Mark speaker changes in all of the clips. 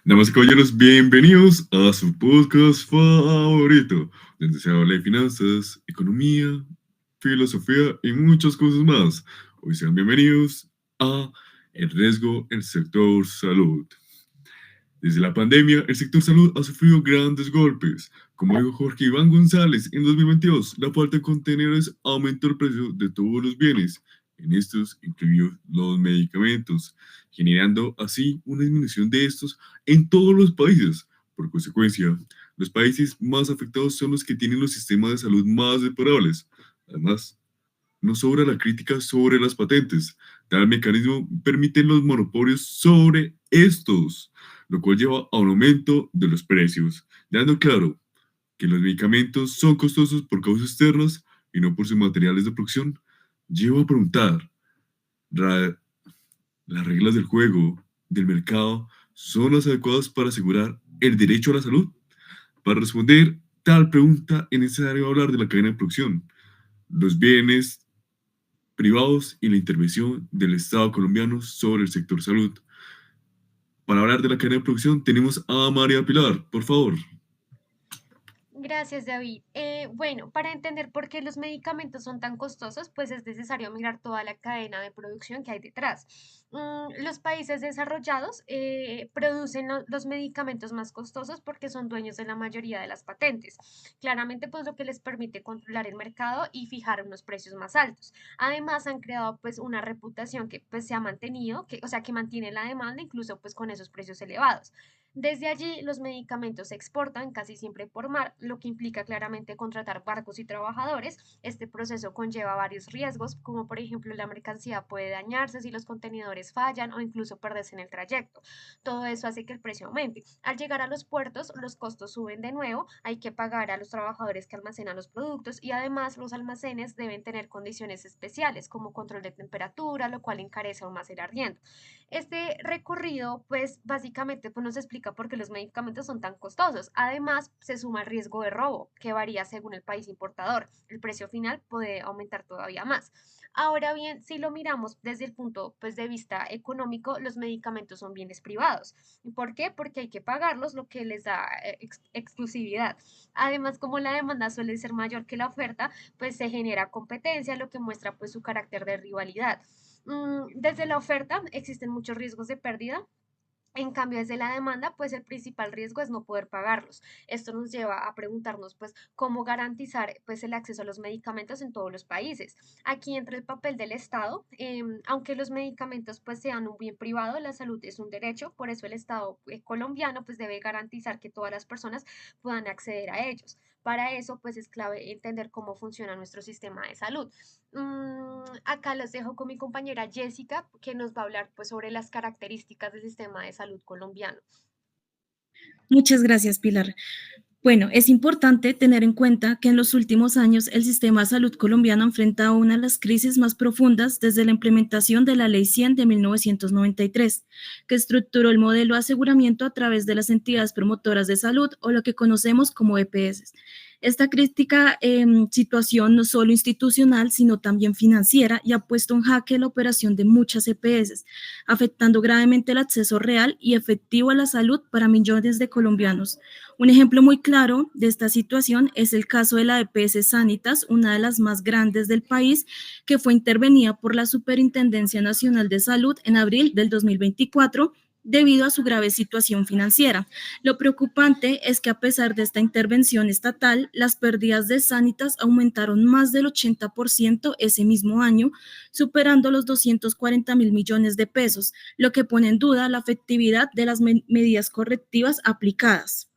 Speaker 1: Damas y caballeros, bienvenidos a su podcast favorito, donde se habla de finanzas, economía, filosofía y muchas cosas más. Hoy sean bienvenidos a El riesgo en el sector salud. Desde la pandemia, el sector salud ha sufrido grandes golpes. Como dijo Jorge Iván González, en 2022 la falta de contenedores aumentó el precio de todos los bienes, en estos incluidos los medicamentos, generando así una disminución de estos en todos los países. Por consecuencia, los países más afectados son los que tienen los sistemas de salud más deplorables. Además, no sobra la crítica sobre las patentes. Tal mecanismo permite los monopolios sobre estos, lo cual lleva a un aumento de los precios, dando claro que los medicamentos son costosos por causas externas y no por sus materiales de producción. Lleva a preguntar, ¿las reglas del juego, del mercado, son las adecuadas para asegurar el derecho a la salud? Para responder tal pregunta es necesario hablar de la cadena de producción, los bienes privados y la intervención del Estado colombiano sobre el sector salud. Para hablar de la cadena de producción tenemos a María Pilar, por favor.
Speaker 2: Gracias, David. Bueno, para entender por qué los medicamentos son tan costosos, pues es necesario mirar toda la cadena de producción que hay detrás. Los países desarrollados producen los medicamentos más costosos porque son dueños de la mayoría de las patentes. Claramente, pues lo que les permite controlar el mercado y fijar unos precios más altos. Además, han creado pues una reputación que pues se ha mantenido, o sea, que mantiene la demanda incluso pues con esos precios elevados. Desde allí, los medicamentos se exportan casi siempre por mar, lo que implica claramente contratar barcos y trabajadores. Este proceso conlleva varios riesgos, como por ejemplo la mercancía puede dañarse si los contenedores fallan o incluso perderse en el trayecto. Todo eso hace que el precio aumente. Al llegar a los puertos, los costos suben de nuevo, hay que pagar a los trabajadores que almacenan los productos y además los almacenes deben tener condiciones especiales como control de temperatura, lo cual encarece aún más el arriendo. Este recorrido, pues básicamente pues, nos explica por qué los medicamentos son tan costosos. Además, se suma el riesgo de robo, que varía según el país importador. El precio final puede aumentar todavía más. Ahora bien, si lo miramos desde el punto pues, de vista económico, los medicamentos son bienes privados. ¿Por qué? Porque hay que pagarlos, lo que les da exclusividad. Además, como la demanda suele ser mayor que la oferta, pues se genera competencia, lo que muestra pues su carácter de rivalidad. Desde la oferta existen muchos riesgos de pérdida. En cambio, desde la demanda, pues el principal riesgo es no poder pagarlos. Esto nos lleva a preguntarnos, pues, cómo garantizar, pues, el acceso a los medicamentos en todos los países. Aquí entra el papel del Estado. Aunque los medicamentos, pues, sean un bien privado, la salud es un derecho. Por eso el Estado colombiano, pues, debe garantizar que todas las personas puedan acceder a ellos. Para eso, pues, es clave entender cómo funciona nuestro sistema de salud. Acá los dejo con mi compañera Jessica, que nos va a hablar pues sobre las características del sistema de salud colombiano.
Speaker 3: Muchas gracias, Pilar. Bueno, es importante tener en cuenta que en los últimos años el sistema de salud colombiano ha enfrentado una de las crisis más profundas desde la implementación de la Ley 100 de 1993, que estructuró el modelo de aseguramiento a través de las entidades promotoras de salud o lo que conocemos como EPS. Esta crítica situación no solo institucional, sino también financiera y ha puesto en jaque la operación de muchas EPS, afectando gravemente el acceso real y efectivo a la salud para millones de colombianos. Un ejemplo muy claro de esta situación es el caso de la EPS Sanitas, una de las más grandes del país, que fue intervenida por la Superintendencia Nacional de Salud en abril del 2024 debido a su grave situación financiera. Lo preocupante es que a pesar de esta intervención estatal, las pérdidas de Sanitas aumentaron más del 80% ese mismo año, superando los 240 millones de pesos, lo que pone en duda la efectividad de las medidas correctivas aplicadas.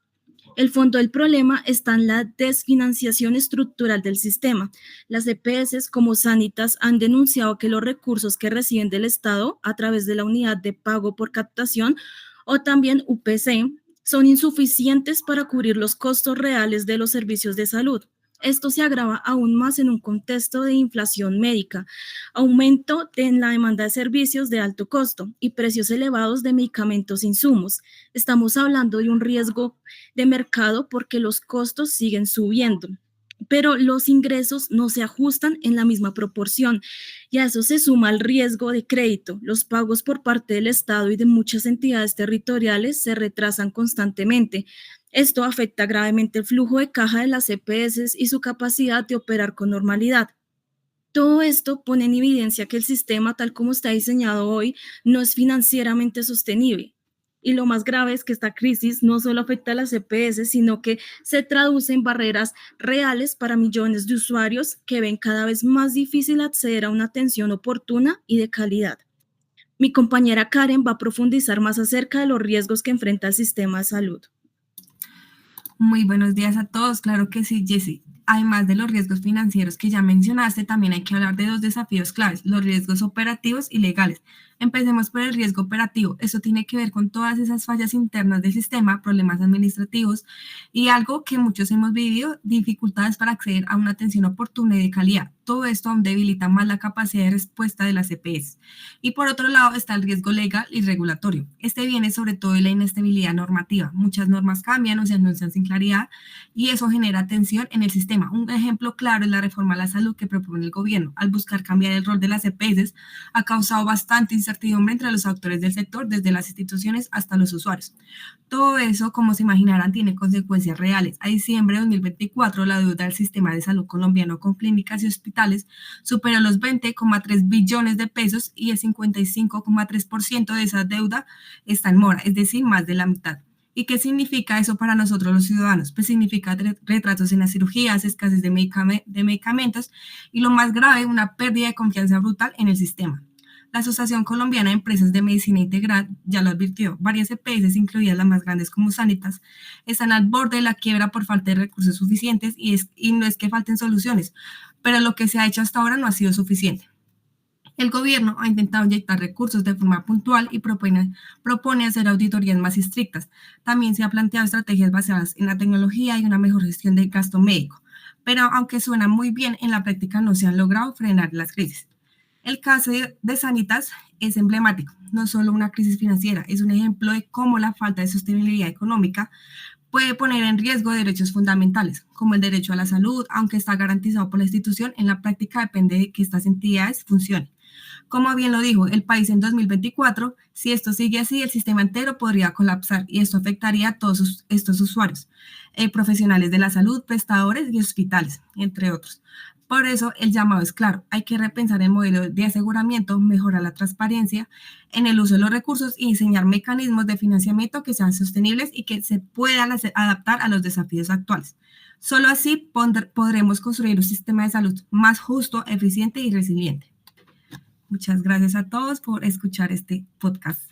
Speaker 3: El fondo del problema está en la desfinanciación estructural del sistema. Las EPS como Sanitas han denunciado que los recursos que reciben del Estado a través de la unidad de pago por captación o también UPC son insuficientes para cubrir los costos reales de los servicios de salud. Esto se agrava aún más en un contexto de inflación médica, aumento en la demanda de servicios de alto costo y precios elevados de medicamentos e insumos. Estamos hablando de un riesgo de mercado porque los costos siguen subiendo. pero los ingresos no se ajustan en la misma proporción y a eso se suma el riesgo de crédito. Los pagos por parte del Estado y de muchas entidades territoriales se retrasan constantemente. Esto afecta gravemente el flujo de caja de las EPS y su capacidad de operar con normalidad. Todo esto pone en evidencia que el sistema, tal como está diseñado hoy, no es financieramente sostenible. Y lo más grave es que esta crisis no solo afecta a las EPS, sino que se traduce en barreras reales para millones de usuarios que ven cada vez más difícil acceder a una atención oportuna y de calidad. Mi compañera Karen va a profundizar más acerca de los riesgos que enfrenta el sistema de salud.
Speaker 4: Muy buenos días a todos, claro que sí, Jessy. Además de los riesgos financieros que ya mencionaste, también hay que hablar de dos desafíos claves, los riesgos operativos y legales. Empecemos por el riesgo operativo. Eso tiene que ver con todas esas fallas internas del sistema, problemas administrativos y algo que muchos hemos vivido, dificultades para acceder a una atención oportuna y de calidad. Todo esto aún debilita más la capacidad de respuesta de las EPS. Y por otro lado está el riesgo legal y regulatorio. Este viene sobre todo de la inestabilidad normativa. Muchas normas cambian o se anuncian sin claridad y eso genera tensión en el sistema. Un ejemplo claro es la reforma a la salud que propone el gobierno. Al buscar cambiar el rol de las EPS, ha causado bastante incertidumbre entre los actores del sector, desde las instituciones hasta los usuarios. Todo eso, como se imaginarán, tiene consecuencias reales. A diciembre de 2024, la deuda del sistema de salud colombiano con clínicas y hospitales superó los 20,3 billones de pesos y el 55,3% de esa deuda está en mora, es decir, más de la mitad. ¿Y qué significa eso para nosotros los ciudadanos? Pues significa retrasos en las cirugías, escasez de medicamentos y lo más grave, una pérdida de confianza brutal en el sistema. La Asociación Colombiana de Empresas de Medicina Integral ya lo advirtió. Varias EPS, incluidas las más grandes como Sanitas, están al borde de la quiebra por falta de recursos suficientes y no es que falten soluciones, pero lo que se ha hecho hasta ahora no ha sido suficiente. El gobierno ha intentado inyectar recursos de forma puntual y propone hacer auditorías más estrictas. También se han planteado estrategias basadas en la tecnología y una mejor gestión del gasto médico, pero aunque suena muy bien, en la práctica no se han logrado frenar las crisis. El caso de Sanitas es emblemático, no solo una crisis financiera, es un ejemplo de cómo la falta de sostenibilidad económica puede poner en riesgo derechos fundamentales, como el derecho a la salud, aunque está garantizado por la institución, en la práctica depende de que estas entidades funcionen. Como bien lo dijo el país en 2024, si esto sigue así, el sistema entero podría colapsar y esto afectaría a todos estos usuarios, profesionales de la salud, prestadores y hospitales, entre otros. Por eso el llamado es claro, hay que repensar el modelo de aseguramiento, mejorar la transparencia en el uso de los recursos y diseñar mecanismos de financiamiento que sean sostenibles y que se puedan adaptar a los desafíos actuales. Solo así podremos construir un sistema de salud más justo, eficiente y resiliente. Muchas gracias a todos por escuchar este podcast.